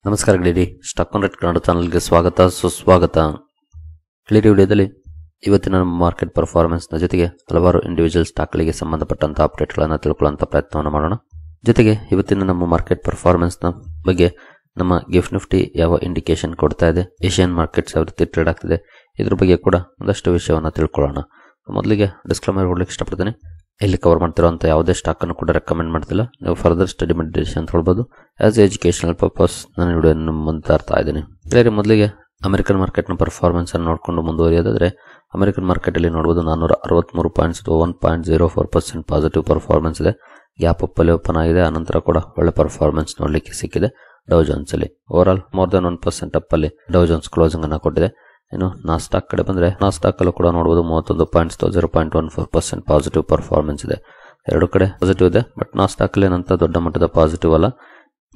ನಮಸ್ಕಾರ ಗೆಳೆಯರಿ, stock market Kannada ಚಾನಲ್ಗೆ ಸ್ವಾಗತ ಸುಸ್ವಾಗತ. ಗೆಳೆಯರಿ, ವಿಡಿಯೋದಲ್ಲಿ ಇವತ್ತಿನ ನಮ್ಮ ಮಾರ್ಕೆಟ್ ಪರ್ಫಾರ್ಮೆನ್ಸ್ನ ಜೊತೆಗೆ ಹಲವಾರು ಇಂಡಿವಿಜುವಲ್ ಸ್ಟಾಕ್ಗಳಿಗೆ ಸಂಬಂಧಪಟ್ಟಂತಹ ಅಪ್ಡೇಟ್ಗಳನ್ನು ತಿಳ್ಕೊಳ್ಳುವಂಥ ಪ್ರಯತ್ನವನ್ನು ಮಾಡೋಣ. ಜೊತೆಗೆ ಇವತ್ತಿನ ನಮ್ಮ ಮಾರ್ಕೆಟ್ ಪರ್ಫಾರ್ಮೆನ್ಸ್ನ ಬಗ್ಗೆ ನಮ್ಮ ಗಿಫ್ಟ್ ನಿಫ್ಟಿ ಯಾವ ಇಂಡಿಕೇಶನ್ ಕೊಡ್ತಾ ಇದೆ, ಏಷ್ಯನ್ ಮಾರ್ಕೆಟ್ಸ್ ಯಾವ ರೀತಿ ಟ್ರೇಡ್ ಆಗ್ತಿದೆ, ಇದ್ರ ಬಗ್ಗೆ ಕೂಡ ಒಂದಷ್ಟು ವಿಷಯವನ್ನು ತಿಳ್ಕೊಳ್ಳೋಣ. ಮೊದಲಿಗೆ ಡಿಸ್ಕ್ಲೇಮರ್ ಕೊಡ್ಲಿಕ್ಕೆ ಇಷ್ಟಪಡ್ತೀನಿ. ಇಲ್ಲಿ ಕವರ್ ಮಾಡ್ತಿರೋಂಥ ಯಾವುದೇ ಸ್ಟಾಕನ್ನು ಕೂಡ ರೆಕಮೆಂಡ್ ಮಾಡ್ತಿಲ್ಲ. ನೀವು ಫರ್ದರ್ ಸ್ಟಡಿ ಮೆಡಿಟೇಷನ್ ಅಂತ ಹೇಳ್ಬೋದು. ಆಸ್ ಎಜುಕೇಶನಲ್ ಪರ್ಪಸ್ ನಾನು ವಿಡಿಯೋನ ಮುಂದೆ ತರ್ತಾ ಇದ್ದೀನಿ. ಬೇರೆ ಮೊದಲಿಗೆ ಅಮೆರಿಕನ್ ಮಾರ್ಕೆಟ್ನ ಪರ್ಫಾರ್ಮೆನ್ಸ್ ಅನ್ನು ನೋಡಿಕೊಂಡು ಮುಂದುವರಿಯೋದಾದ್ರೆ, ಅಮೆರಿಕನ್ ಮಾರ್ಕೆಟಲ್ಲಿ ನೋಡ್ಬೋದು 463 ಪಾಯಿಂಟ್ಸ್, 1.04% ಪಾಸಿಟಿವ್ ಪರ್ಫಾರ್ಮೆನ್ಸ್ ಇದೆ. ಗ್ಯಾಪ್ ಅಪ್ ಅಲ್ಲಿ ಓಪನ್ ಆಗಿದೆ. ಆನಂತರ ಕೂಡ ಒಳ್ಳೆ ಪರ್ಫಾರ್ಮೆನ್ಸ್ ನೋಡಲಿಕ್ಕೆ ಸಿಕ್ಕಿದೆ. ಡೌ ಜೋನ್ಸ್ ಅಲ್ಲಿ over all more than 1% up ಅಲ್ಲಿ ಡೌ ಜೋನ್ಸ್ ಕ್ಲೋಸಿಂಗ್ ಅನ್ನು ಕೊಟ್ಟಿದೆ. ಇನ್ನು ನಾಸ್ಟಾಕ್ ಕಡೆ ಬಂದ್ರೆ, ನಾಸ್ಟಾಕ್ ಅಲ್ಲೂ ಕೂಡ ನೋಡಬಹುದು 31 ಪಾಯಿಂಟ್ಸ್, 0.14% ಪಾಸಿಟಿವ್ ಪರ್ಫಾರ್ಮೆನ್ಸ್ ಇದೆ. ಎರಡು ಕಡೆ ಪಾಸಿಟಿವ್ ಇದೆ, ಬಟ್ ನಾಸ್ಟಾಕ್ ಅಲ್ಲಿ ಏನಂತ ದೊಡ್ಡ ಮಟ್ಟದ ಪಾಸಿಟಿವ್ ಅಲ್ಲ,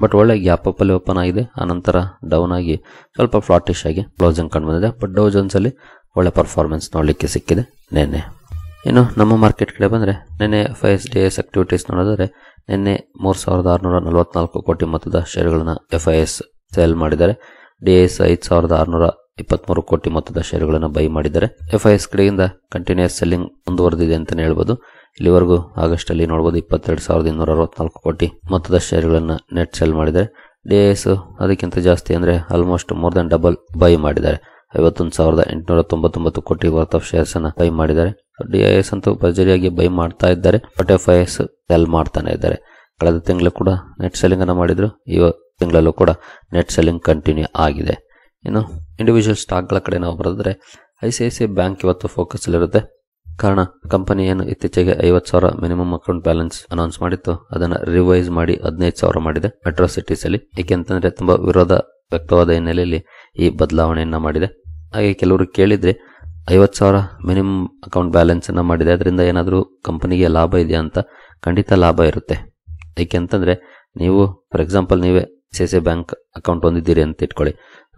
ಬಟ್ ಒಳ್ಳೆ ಗ್ಯಾಪ್ ಅಪ್ ಅಲ್ಲಿ ಓಪನ್ ಆಗಿದೆ. ಆನಂತರ ಡೌನ್ ಆಗಿ ಸ್ವಲ್ಪ ಫ್ಲಾಟಿಶ್ ಆಗಿ ಕ್ಲೋಸಿಂಗ್ ಕಂಡು ಬಂದಿದೆ. ಬಟ್ ಡೌ ಜೋನ್ಸ್ ಅಲ್ಲಿ ಒಳ್ಳೆ ಪರ್ಫಾರ್ಮೆನ್ಸ್ ನೋಡಲಿಕ್ಕೆ ಸಿಕ್ಕಿದೆ ನಿನ್ನೆ. ಇನ್ನು ನಮ್ಮ ಮಾರ್ಕೆಟ್ ಕಡೆ ಬಂದ್ರೆ, ನಿನ್ನೆ FIS ಆಕ್ಟಿವಿಟೀಸ್ ನೋಡಿದ್ರೆ, ನಿನ್ನೆ 3644 ಕೋಟಿ ಮೊತ್ತದ ಶೇರುಗಳನ್ನ FIS ಸೇಲ್ ಮಾಡಿದ್ದಾರೆ. DIS 5623 ಕೋಟಿ ಮೊತ್ತದ ಶೇರುಗಳನ್ನು ಬೈ ಮಾಡಿದ್ದಾರೆ. FIS ಕಡೆಯಿಂದ ಕಂಟಿನ್ಯೂಸ್ ಸೆಲ್ಲಿಂಗ್ ಮುಂದುವರೆದಿದೆ ಅಂತಾನೆ ಹೇಳ್ಬೋದು. ಇಲ್ಲಿವರೆಗೂ ಆಗಸ್ಟ್ ಅಲ್ಲಿ ನೋಡಬಹುದು 22,264 ಕೋಟಿ ಮೊತ್ತದ ಶೇರುಗಳನ್ನ ನೆಟ್ ಸೆಲ್ ಮಾಡಿದ್ದಾರೆ. DIS ಅದಕ್ಕಿಂತ ಜಾಸ್ತಿ ಅಂದ್ರೆ almost more than double by ಮಾಡಿದ್ದಾರೆ. 51,899 ಕೋಟಿ ವರ್ತ್ ಆಫ್ ಶೇರ್ಸ್ ಅನ್ನ ಬೈ ಮಾಡಿದ್ದಾರೆ. DIS ಅಂತೂ ಭರ್ಜರಿಯಾಗಿ ಬೈ ಮಾಡ್ತಾ ಇದ್ದಾರೆ, ಬಟ್ FIS ಸೆಲ್ ಮಾಡ್ತಾನೆ ಇದ್ದಾರೆ. ಕಳೆದ ತಿಂಗಳು ಕೂಡ ನೆಟ್ ಸೆಲ್ಲಿಂಗ್ ಅನ್ನ ಮಾಡಿದ್ರು, ಈ ತಿಂಗಳಲ್ಲೂ ಕೂಡ ನೆಟ್ ಸೆಲ್ಲಿಂಗ್ ಕಂಟಿನ್ಯೂ ಆಗಿದೆ. ಇನ್ನು ಇಂಡಿವಿಜುವಲ್ ಸ್ಟಾಕ್ಗಳ ಕಡೆ ನಾವು ಬರೆದ್ರೆ, ICICI ಬ್ಯಾಂಕ್ ಇವತ್ತು ಫೋಕಸ್ ಅಲ್ಲಿರುತ್ತೆ. ಕಾರಣ, ಕಂಪನಿ ಏನು ಇತ್ತೀಚೆಗೆ 50,000 ಮಿನಿಮಮ್ ಅಕೌಂಟ್ ಬ್ಯಾಲೆನ್ಸ್ ಅನೌನ್ಸ್ ಮಾಡಿತ್ತು, ಅದನ್ನ ರಿವೈಸ್ ಮಾಡಿ 15,000 ಮಾಡಿದೆ ಮೆಟ್ರೋ ಸಿಟೀಸ್ ಅಲ್ಲಿ. ಏಕೆಂತಂದ್ರೆ ತುಂಬಾ ವಿರೋಧ ವ್ಯಕ್ತವಾದ ಹಿನ್ನೆಲೆಯಲ್ಲಿ ಈ ಬದಲಾವಣೆಯನ್ನ ಮಾಡಿದೆ. ಹಾಗೆ ಕೆಲವರು ಕೇಳಿದ್ರೆ, 50,000 ಮಿನಿಮಮ್ ಅಕೌಂಟ್ ಬ್ಯಾಲೆನ್ಸ್ ಅನ್ನ ಮಾಡಿದೆ, ಅದರಿಂದ ಏನಾದರೂ ಕಂಪನಿಗೆ ಲಾಭ ಇದೆಯಾ ಅಂತ. ಖಂಡಿತ ಲಾಭ ಇರುತ್ತೆ. ಏಕೆಂತಂದ್ರೆ ನೀವು ಫಾರ್ ಎಕ್ಸಾಂಪಲ್ ನೀವೇ ICICI ಬ್ಯಾಂಕ್ ಅಕೌಂಟ್ ಹೊಂದಿದ್ದೀರಿ ಅಂತ ಇಟ್ಕೊಳ್ಳಿ.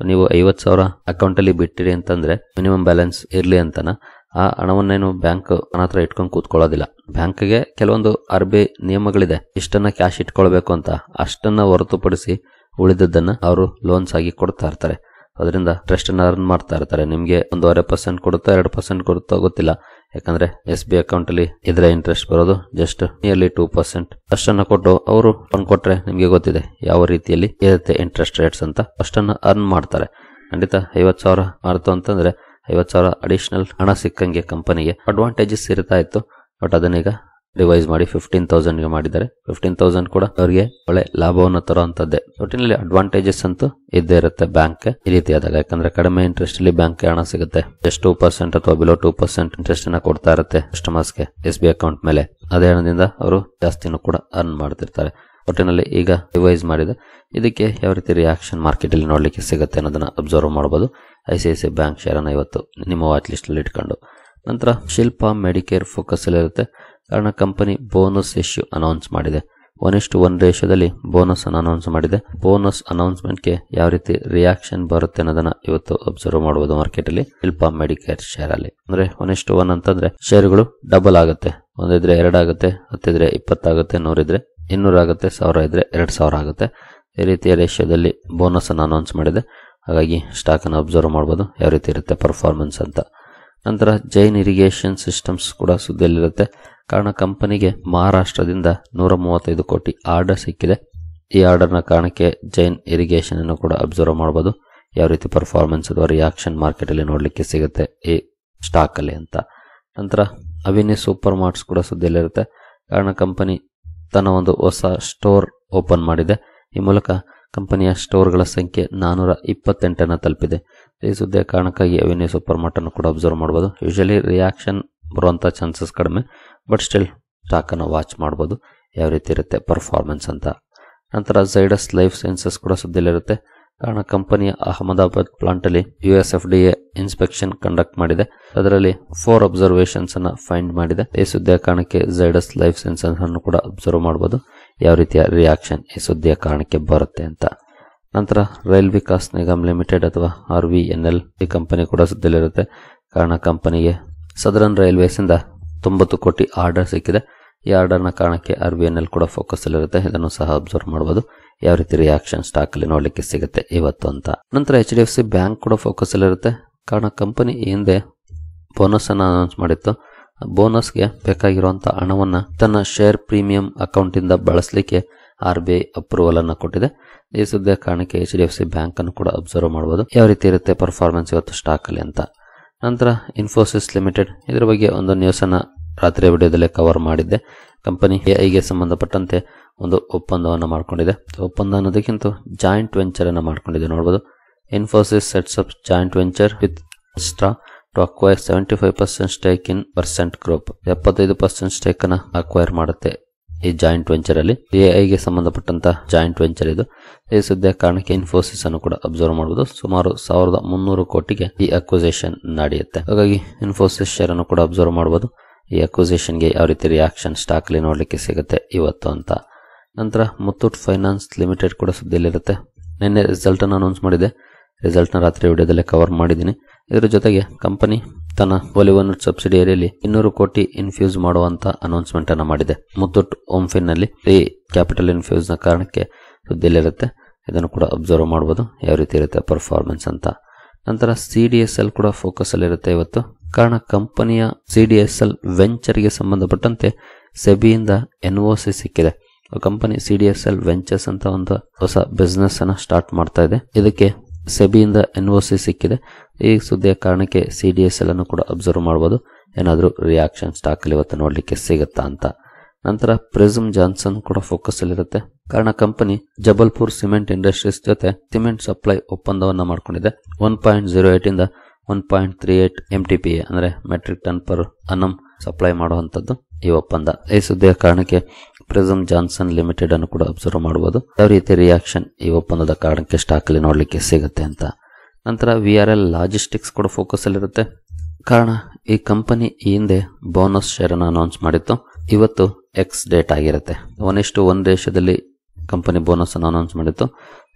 ನೀವು 50,000 ಅಕೌಂಟ್ ಅಲ್ಲಿ ಬಿಟ್ಟಿರಿ ಅಂತಂದ್ರೆ ಮಿನಿಮಮ್ ಬ್ಯಾಲೆನ್ಸ್ ಇರ್ಲಿ ಅಂತನ ಆ ಹಣವನ್ನೇನು ಬ್ಯಾಂಕ್ ಹತ್ರ ಇಟ್ಕೊಂಡು ಕೂತ್ಕೊಳ್ಳೋದಿಲ್ಲ. ಬ್ಯಾಂಕ್ಗೆ ಕೆಲವೊಂದು RBI ನಿಯಮಗಳಿದೆ, ಇಷ್ಟನ್ನ ಕ್ಯಾಶ್ ಇಟ್ಕೊಳ್ಬೇಕು ಅಂತ. ಅಷ್ಟನ್ನ ಹೊರತುಪಡಿಸಿ ಉಳಿದದ್ದನ್ನ ಅವರು ಲೋನ್ಸ್ ಆಗಿ ಕೊಡ್ತಾ ಇರ್ತಾರೆ. ಅದರಿಂದ ಇಂಟ್ರೆಸ್ಟ್ ಅನ್ನ ಅರ್ನ್ ಮಾಡ್ತಾ ಇರ್ತಾರೆ. ನಿಮ್ಗೆ 1.5% ಕೊಡುತ್ತಾ 2% ಕೊಡುತ್ತಾ ಗೊತ್ತಿಲ್ಲ. ಯಾಕಂದ್ರೆ SBI ಅಕೌಂಟ್ ಅಲ್ಲಿ ಇದ್ರೆ ಇಂಟ್ರೆಸ್ಟ್ ಬರೋದು ಜಸ್ಟ್ ನಿಯರ್ಲಿ 2%. ಅಷ್ಟನ್ನ ಕೊಟ್ಟು ಅವರು ಫಂಡ್ ಕೊಟ್ರೆ ನಿಮ್ಗೆ ಗೊತ್ತಿದೆ ಯಾವ ರೀತಿಯಲ್ಲಿ ಇರುತ್ತೆ ಇಂಟ್ರೆಸ್ಟ್ ರೇಟ್ಸ್ ಅಂತ. ಅಷ್ಟನ್ನ ಅರ್ನ್ ಮಾಡ್ತಾರೆ. ಖಂಡಿತ 50,000 ಮಾಡ್ತು ಅಂತಂದ್ರೆ 50,000 ಅಡಿಷನಲ್ ಹಣ ಸಿಕ್ಕಂಗೆ ಕಂಪನಿಗೆ ಅಡ್ವಾಂಟೇಜಸ್ ಇರ್ತಾ ಇತ್ತು. ಬಟ್ ಅದನ್ನೀಗ ರಿವೈಸ್ ಮಾಡಿ 15,000ಗೆ ಮಾಡಿದ್ದಾರೆ. 15,000 ಕೂಡ ಅವರಿಗೆ ಒಳ್ಳೆ ಲಾಭವನ್ನು ತರುವಂತದ್ದೇ. ಒಟ್ಟಿನಲ್ಲಿ ಅಡ್ವಾಂಟೇಜಸ್ ಅಂತೂ ಇದ್ದೇ ಇರುತ್ತೆ ಬ್ಯಾಂಕ್ ಈ ರೀತಿ ಆದಾಗ. ಯಾಕಂದ್ರೆ ಕಡಿಮೆ ಇಂಟ್ರೆಸ್ಟ್ ಅಲ್ಲಿ ಬ್ಯಾಂಕ್ ಹಣ ಸಿಗುತ್ತೆ. ಜಸ್ಟ್ 2% ಅಥವಾ ಬಿಲೋ 2% ಇಂಟ್ರೆಸ್ಟ್ ಅನ್ನ ಕೊಡ್ತಾ ಇರುತ್ತೆ ಕಸ್ಟಮರ್ಸ್ಗೆ SBI ಅಕೌಂಟ್ ಮೇಲೆ. ಅದೇ ಹಣದಿಂದ ಅವರು ಜಾಸ್ತಿನೂ ಕೂಡ ಅರ್ನ್ ಮಾಡ್ತಿರ್ತಾರೆ. ಒಟ್ಟಿನಲ್ಲಿ ಈಗ ರಿವೈಸ್ ಮಾಡಿದೆ. ಇದಕ್ಕೆ ಯಾವ ರೀತಿ ರಿಯಾಕ್ಷನ್ ಮಾರ್ಕೆಟ್ ಅಲ್ಲಿ ನೋಡ್ಲಿಕ್ಕೆ ಸಿಗುತ್ತೆ ಅನ್ನೋದನ್ನ ಅಬ್ಸರ್ವ್ ಮಾಡಬಹುದು. ICICI ಬ್ಯಾಂಕ್ ಶೇರ್ ಅನ್ನ ಇವತ್ತು ನಿಮ್ಮ ವಾಚ್ ಲಿಸ್ಟ್ ಅಲ್ಲಿ ಇಟ್ಕೊಂಡು. ನಂತರ ಶಿಲ್ಪಾ ಮೆಡಿಕೇರ್ ಫೋಕಸ್ ಅಲ್ಲಿ ಇರುತ್ತೆ. ಕಾರಣ, ಕಂಪನಿ ಬೋನಸ್ ಇಶ್ಯೂ ಅನೌನ್ಸ್ ಮಾಡಿದೆ. 1:1 ರೇಷಿಯೋದಲ್ಲಿ ಬೋನಸ್ ಅನ್ನು ಅನೌನ್ಸ್ ಮಾಡಿದೆ. ಬೋನಸ್ ಅನೌನ್ಸ್ಮೆಂಟ್ಗೆ ಯಾವ ರೀತಿ ರಿಯಾಕ್ಷನ್ ಬರುತ್ತೆ ಅನ್ನೋದನ್ನ ಇವತ್ತು ಅಬ್ಸರ್ವ್ ಮಾಡಬಹುದು ಮಾರ್ಕೆಟ್ ಅಲ್ಲಿ ಶಿಲ್ಪಾ ಮೆಡಿಕೇರ್ ಶೇರ್ ಅಲ್ಲಿ. ಅಂದ್ರೆ 1:1 ಅಂತಂದ್ರೆ ಶೇರುಗಳು ಡಬಲ್ ಆಗುತ್ತೆ. 1 ಇದ್ರೆ 2 ಆಗುತ್ತೆ, 10 ಇದ್ರೆ 20 ಆಗುತ್ತೆ, 100 ಇದ್ರೆ 200 ಆಗುತ್ತೆ, 1000 ಇದ್ರೆ 2000 ಆಗುತ್ತೆ. ಈ ರೀತಿಯ ರೇಷಿಯೋದಲ್ಲಿ ಬೋನಸ್ ಅನ್ನು ಅನೌನ್ಸ್ ಮಾಡಿದೆ. ಹಾಗಾಗಿ ಸ್ಟಾಕ್ ಅನ್ನು ಅಬ್ಸರ್ವ್ ಮಾಡಬಹುದು ಯಾವ ರೀತಿ ಇರುತ್ತೆ ಪರ್ಫಾರ್ಮೆನ್ಸ್ ಅಂತ. ನಂತರ ಜೈನ್ ಇರಿಗೇಷನ್ ಸಿಸ್ಟಮ್ಸ್ ಕೂಡ ಸುದ್ದಿಯಲ್ಲಿರುತ್ತೆ. ಕಾರಣ, ಕಂಪನಿಗೆ ಮಹಾರಾಷ್ಟ್ರದಿಂದ 135 ಕೋಟಿ ಆರ್ಡರ್ ಸಿಕ್ಕಿದೆ. ಈ ಆರ್ಡರ್ನ ಕಾರಣಕ್ಕೆ ಜೈನ್ ಇರಿಗೇಷನ್ ಅನ್ನು ಕೂಡ ಅಬ್ಸರ್ವ್ ಮಾಡಬಹುದು ಯಾವ ರೀತಿ ಪರ್ಫಾರ್ಮೆನ್ಸ್ ಅಥವಾ ರಿಯಾಕ್ಷನ್ ಮಾರ್ಕೆಟ್ ಅಲ್ಲಿ ನೋಡ್ಲಿಕ್ಕೆ ಸಿಗುತ್ತೆ ಈ ಸ್ಟಾಕ್ ಅಲ್ಲಿ ಅಂತ. ನಂತರ ಅವಿನಿ ಸೂಪರ್ ಮಾರ್ಟ್ಸ್ ಕೂಡ ಸುದ್ದಿಯಲ್ಲಿರುತ್ತೆ. ಕಾರಣ, ಕಂಪನಿ ತನ್ನ ಒಂದು ಹೊಸ ಸ್ಟೋರ್ ಓಪನ್ ಮಾಡಿದೆ. ಈ ಮೂಲಕ ಕಂಪನಿಯ ಸ್ಟೋರ್ಗಳ ಸಂಖ್ಯೆ 428 ತಲುಪಿದೆ. ಈ ಸುದ್ದಿಯ ಕಾರಣಕ್ಕಾಗಿ ಅವಿನಿ ಸೂಪರ್ ಮಾರ್ಟ್ ಅನ್ನು ಕೂಡ ಅಬ್ಸರ್ವ್ ಮಾಡಬಹುದು. ಯೂಶಲಿ ರಿಯಾಕ್ಷನ್ ಬರುವಂತ ಚಾನ್ಸಸ್ ಕಡಿಮೆ, ಬಟ್ ಸ್ಟಿಲ್ ಸ್ಟಾಕ್ ಅನ್ನು ವಾಚ್ ಮಾಡಬಹುದು ಯಾವ ರೀತಿ ಇರುತ್ತೆ ಪರ್ಫಾರ್ಮೆನ್ಸ್ ಅಂತ. ನಂತರ ಝೈಡಸ್ ಲೈಫ್ ಸೈನ್ಸಸ್ ಕೂಡ ಸುದ್ದಿಯಲ್ಲಿರುತ್ತೆ. ಕಾರಣ, ಕಂಪನಿಯ ಅಹಮದಾಬಾದ್ ಪ್ಲಾಂಟ್ ಅಲ್ಲಿ US FDA ಇನ್ಸ್ಪೆಕ್ಷನ್ ಕಂಡಕ್ಟ್ ಮಾಡಿದೆ. ಅದರಲ್ಲಿ 4 ಅಬ್ಸರ್ವೇಷನ್ಸ್ ಅನ್ನ ಫೈಂಡ್ ಮಾಡಿದೆ. ಈ ಸುದ್ದಿಯ ಕಾರಣಕ್ಕೆ ಝೈಡಸ್ ಲೈಫ್ ಸೈನ್ಸಸ್ ಅನ್ನು ಕೂಡ ಅಬ್ಸರ್ವ್ ಮಾಡಬಹುದು ಯಾವ ರೀತಿಯ ರಿಯಾಕ್ಷನ್ ಈ ಸುದ್ದಿಯ ಕಾರಣಕ್ಕೆ ಬರುತ್ತೆ ಅಂತ. ನಂತರ ರೈಲ್ ವಿಕಾಸ್ ನಿಗಮ್ ಲಿಮಿಟೆಡ್ ಅಥವಾ RVNL ಈ ಕಂಪನಿ ಕೂಡ ಸುದ್ದಿಯಲ್ಲಿರುತ್ತೆ. ಕಾರಣ, ಕಂಪನಿಗೆ ಸದರ್ನ್ ರೈಲ್ವೇಸ್ ಇಂದ 90 ಕೋಟಿ ಆರ್ಡರ್ ಸಿಕ್ಕಿದೆ. ಈ ಆರ್ಡರ್ನ ಕಾರಣಕ್ಕೆ RVNL ಕೂಡ ಫೋಕಸ್ ಅಲ್ಲಿರುತ್ತೆ. ಇದನ್ನು ಸಹ ಅಬ್ಸರ್ವ್ ಮಾಡಬಹುದು ಯಾವ ರೀತಿ ರಿಯಾಕ್ಷನ್ ಸ್ಟಾಕ್ ಅಲ್ಲಿ ನೋಡ್ಲಿಕ್ಕೆ ಸಿಗುತ್ತೆ ಇವತ್ತು ಅಂತ. ನಂತರ HDFC ಬ್ಯಾಂಕ್ ಕೂಡ ಫೋಕಸ್ ಅಲ್ಲಿ ಇರುತ್ತೆ. ಕಾರಣ ಕಂಪನಿ ಹಿಂದೆ ಬೋನಸ್ ಅನ್ನು ಅನೌನ್ಸ್ ಮಾಡಿತ್ತು. ಬೋನಸ್ಗೆ ಬೇಕಾಗಿರುವಂತಹ ಹಣವನ್ನ ತನ್ನ ಶೇರ್ ಪ್ರೀಮಿಯಂ ಅಕೌಂಟ್ ಇಂದ ಬಳಸಲಿಕ್ಕೆ RBI ಅಪ್ರೂವಲ್ ಅನ್ನು ಕೊಟ್ಟಿದೆ. ಈ ಸುದ್ದಿಯ ಕಾರಣಕ್ಕೆ HDFC ಬ್ಯಾಂಕ್ ಅನ್ನು ಕೂಡ ಅಬ್ಸರ್ವ್ ಮಾಡಬಹುದು ಯಾವ ರೀತಿ ಇರುತ್ತೆ ಪರ್ಫಾರ್ಮೆನ್ಸ್ ಇವತ್ತು ಸ್ಟಾಕ್ ಅಲ್ಲಿ ಅಂತ. ನಂತರ ಇನ್ಫೋಸಿಸ್ ಲಿಮಿಟೆಡ್, ಇದರ ಬಗ್ಗೆ ಒಂದು ನ್ಯೂಸ್ ಅನ್ನ ರಾತ್ರಿ ವಿಡಿಯೋದಲ್ಲೇ ಕವರ್ ಮಾಡಿದ್ದೆ. ಕಂಪನಿ AI ಸಂಬಂಧಪಟ್ಟಂತೆ ಒಂದು ಒಪ್ಪಂದವನ್ನು ಮಾಡ್ಕೊಂಡಿದೆ. ಒಪ್ಪಂದ ಅನ್ನೋದಕ್ಕಿಂತ ಜಾಯಿಂಟ್ ವೆಂಚರ್ ಅನ್ನು ಮಾಡ್ಕೊಂಡಿದೆ ನೋಡಬಹುದು. Infosys sets up joint venture with Telstra to acquire 75% stake in Versent group. 75% stake ಅನ್ನ ಅಕ್ವೈರ್ ಮಾಡುತ್ತೆ ಈ ಜಾಯಿಂಟ್ ವೆಂಚರ್ ಅಲ್ಲಿ. AI ಸಂಬಂಧಪಟ್ಟಂತ ಜಾಯಿಂಟ್ ವೆಂಚರ್ ಇದು. ಈ ಸುದ್ದಿಯ ಕಾರಣಕ್ಕೆ ಇನ್ಫೋಸಿಸ್ ಅನ್ನು ಕೂಡ ಅಬ್ಸರ್ವ್ ಮಾಡಬಹುದು. ಸುಮಾರು 1300 ಕೋಟಿಗೆ ಈ ಅಕ್ವಿಸಿಷನ್ ನಡೆಯುತ್ತೆ. ಹಾಗಾಗಿ ಇನ್ಫೋಸಿಸ್ ಶೇರ್ ಅನ್ನು ಕೂಡ ಅಬ್ಸರ್ವ್ ಮಾಡಬಹುದು. ಈ ಅಕ್ವಿಸಿಷನ್ಗೆ ಯಾವ ರೀತಿ ರಿಯಾಕ್ಷನ್ ಸ್ಟಾಕ್ ಅಲ್ಲಿ ನೋಡ್ಲಿಕ್ಕೆ ಸಿಗುತ್ತೆ ಇವತ್ತು ಅಂತ. ನಂತರ ಮುತ್ತೂಟ್ ಫೈನಾನ್ಸ್ ಲಿಮಿಟೆಡ್ ಕೂಡ ಸುದ್ದಿಯಲ್ಲಿರುತ್ತೆ. ನಿನ್ನೆ ರಿಸಲ್ಟ್ ಅನ್ನು ಅನೌನ್ಸ್ ಮಾಡಿದೆ. ರಿಸಲ್ಟ್ ನ ರಾತ್ರಿ ವಿಡಿಯೋದಲ್ಲೇ ಕವರ್ ಮಾಡಿದ್ದೀನಿ. ಇದರ ಜೊತೆಗೆ ಕಂಪನಿ ತನ್ನ ಒಲಿವನ್ ಸಬ್ಸಿಡಿಯರಿಯಲ್ಲಿ 200 ಕೋಟಿ ಇನ್ಫ್ಯೂಸ್ ಮಾಡುವಂತ ಅನೌನ್ಸ್ಮೆಂಟ್ ಅನ್ನು ಮಾಡಿದೆ. ಮುತ್ತೂಟ್ ಓಮ್ಫಿನ್ ನಲ್ಲಿ ಈ ಕ್ಯಾಪಿಟಲ್ ಇನ್ಫ್ಯೂಸ್ ನ ಕಾರಣಕ್ಕೆ ಸುದ್ದಿಯಲ್ಲಿರುತ್ತೆ. ಇದನ್ನು ಕೂಡ ಅಬ್ಸರ್ವ್ ಮಾಡಬಹುದು ಯಾವ ರೀತಿ ಇರುತ್ತೆ ಪರ್ಫಾರ್ಮೆನ್ಸ್ ಅಂತ. ನಂತರ CDSL ಕೂಡ ಫೋಕಸ್ ಅಲ್ಲಿ ಇರುತ್ತೆ ಇವತ್ತು. ಕಾರಣ ಕಂಪನಿಯ CDSL ವೆಂಚರ್ ಗೆ ಸಂಬಂಧಪಟ್ಟಂತೆ ಸೆಬಿಯಿಂದ NOC ಸಿಕ್ಕಿದೆ. ಕಂಪನಿ CDSL ವೆಂಚರ್ಸ್ ಅಂತ ಒಂದು ಹೊಸ ಬಿಸ್ನೆಸ್ ಅನ್ನ ಸ್ಟಾರ್ಟ್ ಮಾಡ್ತಾ ಇದೆ. ಇದಕ್ಕೆ ಸೆಬಿಯಿಂದ NOC ಸಿಕ್ಕಿದೆ. ಈ ಸುದ್ದಿಯ ಕಾರಣಕ್ಕೆ CDSL ಅನ್ನು ಕೂಡ ಅಬ್ಸರ್ವ್ ಮಾಡಬಹುದು. ಏನಾದರೂ ರಿಯಾಕ್ಷನ್ ಸ್ಟಾಕ್ ಅಲ್ಲಿ ಇವತ್ತು ನೋಡ್ಲಿಕ್ಕೆ ಸಿಗುತ್ತಾ ಅಂತ. ನಂತರ ಪ್ರಿಸಮ್ ಜಾನ್ಸನ್ ಕೂಡ ಫೋಕಸ್ ಅಲ್ಲಿರುತ್ತೆ. ಕಾರಣ ಕಂಪನಿ ಜಬಲ್ಪುರ್ ಸಿಮೆಂಟ್ ಇಂಡಸ್ಟ್ರೀಸ್ ಜೊತೆ ಸಿಮೆಂಟ್ ಸಪ್ಲೈ ಒಪ್ಪಂದವನ್ನ ಮಾಡ್ಕೊಂಡಿದೆ. 1.08 ಇಂದ 1.38 MTPA ಅಂದ್ರೆ ಮೆಟ್ರಿಕ್ ಟನ್ ಪರ್ ಅನ್ನಂ ಸಪ್ಲೈ ಮಾಡುವಂತದ್ದು ಈ ಒಪ್ಪಂದ. ಈ ಸುದ್ದಿಯ ಕಾರಣಕ್ಕೆ ಪ್ರಿಸಮ್ ಜಾನ್ಸನ್ ಲಿಮಿಟೆಡ್ ಅನ್ನು ಕೂಡ ಅಬ್ಸರ್ವ್ ಮಾಡಬಹುದು ಯಾವ ರೀತಿ ರಿಯಾಕ್ಷನ್ ಈ ಒಪ್ಪಂದದ ಕಾರಣಕ್ಕೆ ಸ್ಟಾಕ್ ಅಲ್ಲಿ ನೋಡ್ಲಿಕ್ಕೆ ಸಿಗುತ್ತೆ ಅಂತ. ನಂತರ VRL ಲಾಜಿಸ್ಟಿಕ್ಸ್ ಕೂಡ ಫೋಕಸ್ ಅಲ್ಲಿರುತ್ತೆ. ಕಾರಣ ಈ ಕಂಪನಿ ಈ ಹಿಂದೆ ಬೋನಸ್ ಶೇರ್ ಅನ್ನು ಅನೌನ್ಸ್ ಮಾಡಿತ್ತು. ಇವತ್ತು ಎಕ್ಸ್ ಡೇಟ್ ಆಗಿರುತ್ತೆ. 1:1 ರೇಷದಲ್ಲಿ ಕಂಪನಿ ಬೋನಸ್ ಅನ್ನು ಅನೌನ್ಸ್ ಮಾಡಿತ್ತು.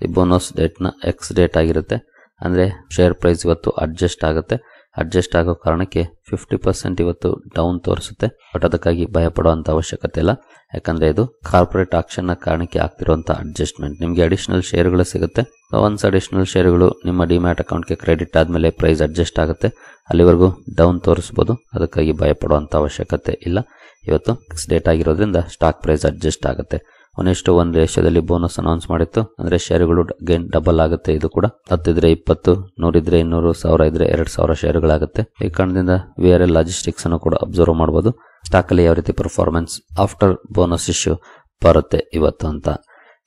ಈ ಬೋನಸ್ ಡೇಟ್ ನ ಎಕ್ಸ್ ಡೇಟ್ ಆಗಿರುತ್ತೆ. ಅಂದ್ರೆ ಶೇರ್ ಪ್ರೈಸ್ ಇವತ್ತು ಅಡ್ಜಸ್ಟ್ ಆಗುತ್ತೆ. ಅಡ್ಜಸ್ಟ್ ಆಗೋ ಕಾರಣಕ್ಕೆ 50% ಇವತ್ತು ಡೌನ್ ತೋರಿಸುತ್ತೆ. ಬಟ್ ಅದಕ್ಕಾಗಿ ಭಯ ಪಡುವಂತ ಅವಶ್ಯಕತೆ ಇಲ್ಲ. ಯಾಕಂದ್ರೆ ಇದು ಕಾರ್ಪೊರೇಟ್ ಆಕ್ಷನ್ ನ ಕಾರಣಕ್ಕೆ ಆಗ್ತಿರುವಂತಹ ಅಡ್ಜಸ್ಟ್ಮೆಂಟ್. ನಿಮ್ಗೆ ಅಡಿಷನಲ್ ಶೇರ್ಗಳು ಸಿಗುತ್ತೆ. ಒನ್ಸ್ ಅಡಿಷನಲ್ ಶೇರ್ಗಳು ನಿಮ್ಮ ಡಿಮ್ಯಾಟ್ ಅಕೌಂಟ್ಗೆ ಕ್ರೆಡಿಟ್ ಆದ್ಮೇಲೆ ಪ್ರೈಸ್ ಅಡ್ಜಸ್ಟ್ ಆಗುತ್ತೆ. ಅಲ್ಲಿವರೆಗೂ ಡೌನ್ ತೋರಿಸಬಹುದು. ಅದಕ್ಕಾಗಿ ಭಯ ಪಡುವಂತ ಅವಶ್ಯಕತೆ ಇಲ್ಲ. ಇವತ್ತು ಫಿಕ್ಸ್ ಡೇಟ್ ಆಗಿರೋದ್ರಿಂದ ಸ್ಟಾಕ್ ಪ್ರೈಸ್ ಅಡ್ಜಸ್ಟ್ ಆಗುತ್ತೆ. 1:1 ರೇಷದಲ್ಲಿ ಬೋನಸ್ ಅನೌನ್ಸ್ ಮಾಡಿತ್ತು. ಅಂದ್ರೆ ಶೇರುಗಳು ಗೇನ್ ಡಬಲ್ ಆಗುತ್ತೆ. ಇದು ಕೂಡ 10 ಇದ್ರೆ 20, 100 ಇದ್ರೆ 200, 1000 ಇದ್ರೆ 2000 ಶೇರುಗಳಾಗುತ್ತೆ. ಈ ಕಾರಣದಿಂದ VRL ಲಾಜಿಸ್ಟಿಕ್ಸ್ ಅನ್ನು ಕೂಡ ಅಬ್ಸರ್ವ್ ಮಾಡಬಹುದು. ಸ್ಟಾಕ್ ಅಲ್ಲಿ ಯಾವ ರೀತಿ ಪರ್ಫಾರ್ಮೆನ್ಸ್ ಆಫ್ಟರ್ ಬೋನಸ್ ಇಶ್ಯೂ ಬರುತ್ತೆ ಇವತ್ತು ಅಂತ.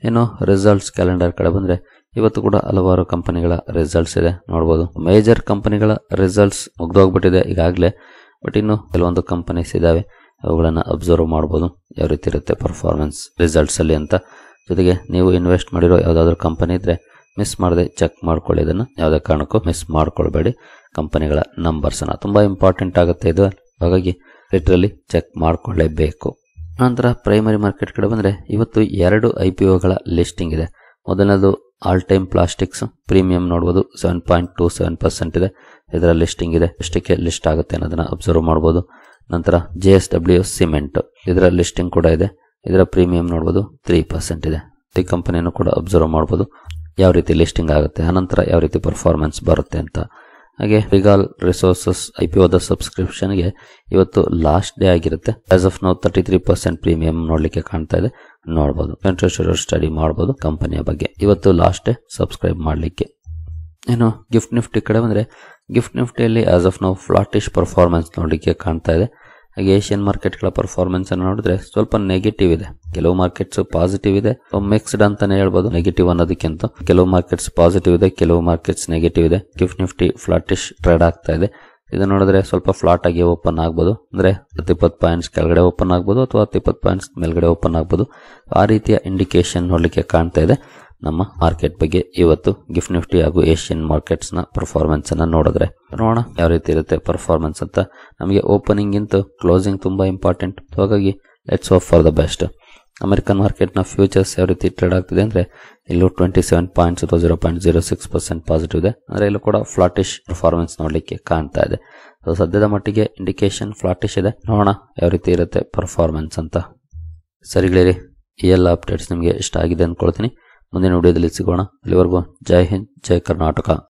ಇನ್ನು ರಿಸಲ್ಟ್ಸ್ ಕ್ಯಾಲೆಂಡರ್ ಕಡೆ ಬಂದ್ರೆ ಇವತ್ತು ಕೂಡ ಹಲವಾರು ಕಂಪನಿಗಳ ರಿಸಲ್ಟ್ಸ್ ಇದೆ ನೋಡಬಹುದು. ಮೇಜರ್ ಕಂಪನಿಗಳ ರಿಸಲ್ಟ್ಸ್ ಮುಗ್ದೋಗ್ಬಿಟ್ಟಿದೆ ಈಗಾಗಲೇ. ಬಟ್ ಇನ್ನು ಕೆಲವೊಂದು ಕಂಪನೀಸ್ ಇದಾವೆ, ಅವುಗಳನ್ನ ಅಬ್ಸರ್ವ್ ಮಾಡಬಹುದು ಯಾವ ರೀತಿ ಇರುತ್ತೆ ಪರ್ಫಾರ್ಮೆನ್ಸ್ ರಿಸಲ್ಟ್ಸ್ ಅಲ್ಲಿ ಅಂತ. ಜೊತೆಗೆ ನೀವು ಇನ್ವೆಸ್ಟ್ ಮಾಡಿರೋ ಯಾವ್ದಾದ್ರು ಕಂಪನಿ ಇದ್ರೆ ಮಿಸ್ ಮಾಡದೆ ಚೆಕ್ ಮಾಡ್ಕೊಳ್ಳಿ. ಇದನ್ನ ಯಾವುದೇ ಕಾರಣಕ್ಕೂ ಮಿಸ್ ಮಾಡ್ಕೊಳ್ಬೇಡಿ. ಕಂಪನಿಗಳ ನಂಬರ್ಸ್ ಅನ್ನ ತುಂಬಾ ಇಂಪಾರ್ಟೆಂಟ್ ಆಗುತ್ತೆ ಇದು. ಹಾಗಾಗಿ ಲಿಟ್ರಲಿ ಚೆಕ್ ಮಾಡ್ಕೊಳ್ಳೇಬೇಕು. ನಂತರ ಪ್ರೈಮರಿ ಮಾರ್ಕೆಟ್ ಕಡೆ ಬಂದ್ರೆ ಇವತ್ತು 2 IPOಗಳ ಲಿಸ್ಟಿಂಗ್ ಇದೆ. ಮೊದಲನೇದು ಆಲ್ ಟೈಮ್ ಪ್ಲಾಸ್ಟಿಕ್ಸ್ ಪ್ರೀಮಿಯಂ ನೋಡಬಹುದು. 7.27% ಇದೆ. ಇದರ ಲಿಸ್ಟಿಂಗ್ ಇದೆ. ಎಷ್ಟಕ್ಕೆ ಲಿಸ್ಟ್ ಆಗುತ್ತೆ ಅನ್ನೋದನ್ನ ಅಬ್ಸರ್ವ್ ಮಾಡಬಹುದು. ನಂತರ JSW ಸಿಮೆಂಟ್, ಇದರ ಲಿಸ್ಟಿಂಗ್ ಕೂಡ ಇದೆ. ಇದರ ಪ್ರೀಮಿಯಂ ನೋಡಬಹುದು 3% ಇದೆ. ಈ ಕಂಪನಿಯನ್ನು ಕೂಡ ಅಬ್ಸರ್ವ್ ಮಾಡಬಹುದು ಯಾವ ರೀತಿ ಲಿಸ್ಟಿಂಗ್ ಆಗುತ್ತೆ, ಅನಂತರ ಯಾವ ರೀತಿ ಪರ್ಫಾರ್ಮೆನ್ಸ್ ಬರುತ್ತೆ ಅಂತ. ಹಾಗೆ ರಿಗಾಲ್ ರಿಸೋರ್ಸಸ್ IPOದ ಸಬ್ಸ್ಕ್ರಿಪ್ಷನ್ಗೆ ಇವತ್ತು ಲಾಸ್ಟ್ ಡೇ ಆಗಿರುತ್ತೆ. ಆಸ್ ಆಫ್ ನೌ 33% ಪ್ರೀಮಿಯಂ ನೋಡ್ಲಿಕ್ಕೆ ಕಾಣ್ತಾ ಇದೆ. ನೋಡಬಹುದು, ಇಂಟ್ರೆಸ್ಟೆಡ್ ಸ್ಟಡಿ ಮಾಡಬಹುದು ಕಂಪನಿಯ ಬಗ್ಗೆ. ಇವತ್ತು ಲಾಸ್ಟ್ ಡೇ ಸಬ್ಸ್ಕ್ರೈಬ್ ಮಾಡಲಿಕ್ಕೆ. ಇನ್ನು ಗಿಫ್ಟ್ ನಿಫ್ಟಿ ಕಡೆ ಬಂದ್ರೆ ಗಿಫ್ಟ್ ನಿಫ್ಟಿಯಲ್ಲಿ as of now flattish performance ನೋಡಲಿಕ್ಕೆ ಕಾಣ್ತಾ ಇದೆ. ಹಾಗೆ ಏಷ್ಯನ್ ಮಾರ್ಕೆಟ್ಗಳ ಪರ್ಫಾರ್ಮೆನ್ಸ್ ಅನ್ನು ನೋಡಿದ್ರೆ ಸ್ವಲ್ಪ ನೆಗೆಟಿವ್ ಇದೆ. ಕೆಲವು ಮಾರ್ಕೆಟ್ಸ್ ಪಾಸಿಟಿವ್ ಇದೆ, ಮಿಕ್ಸ್ಡ್ ಅಂತಾನೆ ಹೇಳ್ಬೋದು. ನೆಗೆಟಿವ್ ಅನ್ನೋದಕ್ಕಿಂತ ಕೆಲವು ಮಾರ್ಕೆಟ್ಸ್ ಪಾಸಿಟಿವ್ ಇದೆ, ಕೆಲವು ಮಾರ್ಕೆಟ್ಸ್ ನೆಗೆಟಿವ್ ಇದೆ. ಗಿಫ್ಟ್ ನಿಫ್ಟಿ ಫ್ಲಾಟಿಶ್ ಟ್ರೇಡ್ ಆಗ್ತಾ ಇದೆ. ಇದು ನೋಡಿದ್ರೆ ಸ್ವಲ್ಪ ಫ್ಲಾಟ್ ಆಗಿ ಓಪನ್ ಆಗ್ಬೋದು. ಅಂದ್ರೆ 20 ಪಾಯಿಂಟ್ಸ್ ಕೆಳಗಡೆ ಓಪನ್ ಆಗ್ಬೋದು ಅಥವಾ 20 ಪಾಯಿಂಟ್ಸ್ ಮೇಲ್ಗಡೆ ಓಪನ್ ಆಗ್ಬೋದು. ಆ ರೀತಿಯ ಇಂಡಿಕೇಶನ್ ನೋಡ್ಲಿಕ್ಕೆ ಕಾಣ್ತಾ ಇದೆ ನಮ್ಮ ಮಾರ್ಕೆಟ್ ಬಗ್ಗೆ. ಇವತ್ತು ಗಿಫ್ಟ್ ನಿಫ್ಟಿ ಹಾಗೂ ಏಷ್ಯನ್ ಮಾರ್ಕೆಟ್ಸ್ ನ ಪರ್ಫಾರ್ಮೆನ್ಸ್ ಅನ್ನ ನೋಡಿದ್ರೆ ನೋಡೋಣ ಯಾವ ರೀತಿ ಇರುತ್ತೆ ಪರ್ಫಾರ್ಮೆನ್ಸ್ ಅಂತ. ನಮಗೆ ಓಪನಿಂಗ್ ಗಿಂತ ಕ್ಲೋಸಿಂಗ್ ತುಂಬಾ ಇಂಪಾರ್ಟೆಂಟ್. ಹಾಗಾಗಿ let's hope for the best. American market ನ ಫ್ಯೂಚರ್ಸ್ ಯಾವ ರೀತಿ ಟ್ರೇಡ್ ಆಗ್ತಿದೆ ಅಂದ್ರೆ ಇಲ್ಲೂ 27 ಪಾಯಿಂಟ್ಸ್ ಅಥವಾ 0.06% ಪಾಸಿಟಿವ್ ಇದೆ. ಅಂದ್ರೆ ಇಲ್ಲೂ ಕೂಡ ಫ್ಲಾಟಿಶ್ ಪರ್ಫಾರ್ಮೆನ್ಸ್ ನೋಡ್ಲಿಕ್ಕೆ ಕಾಣ್ತಾ ಇದೆ. ಸದ್ಯದ ಮಟ್ಟಿಗೆ ಇಂಡಿಕೇಶನ್ ಫ್ಲಾಟಿಶ್ ಇದೆ. ನೋಡೋಣ ಯಾವ ರೀತಿ ಇರುತ್ತೆ ಪರ್ಫಾರ್ಮೆನ್ಸ್ ಅಂತ. ಸರಿಗಳಿರಿ, ಈ ಎಲ್ಲ ಅಪ್ಡೇಟ್ಸ್ ನಿಮಗೆ ಇಷ್ಟ ಆಗಿದೆ ಅನ್ಕೊಳ್ತೀನಿ. ಮುಂದಿನ ವಿಡಿಯೋದಲ್ಲಿ ಸಿಗೋಣ. ಅಲ್ಲಿವರೆಗೂ ಜೈ ಹಿಂದ್, ಜೈ ಕರ್ನಾಟಕ.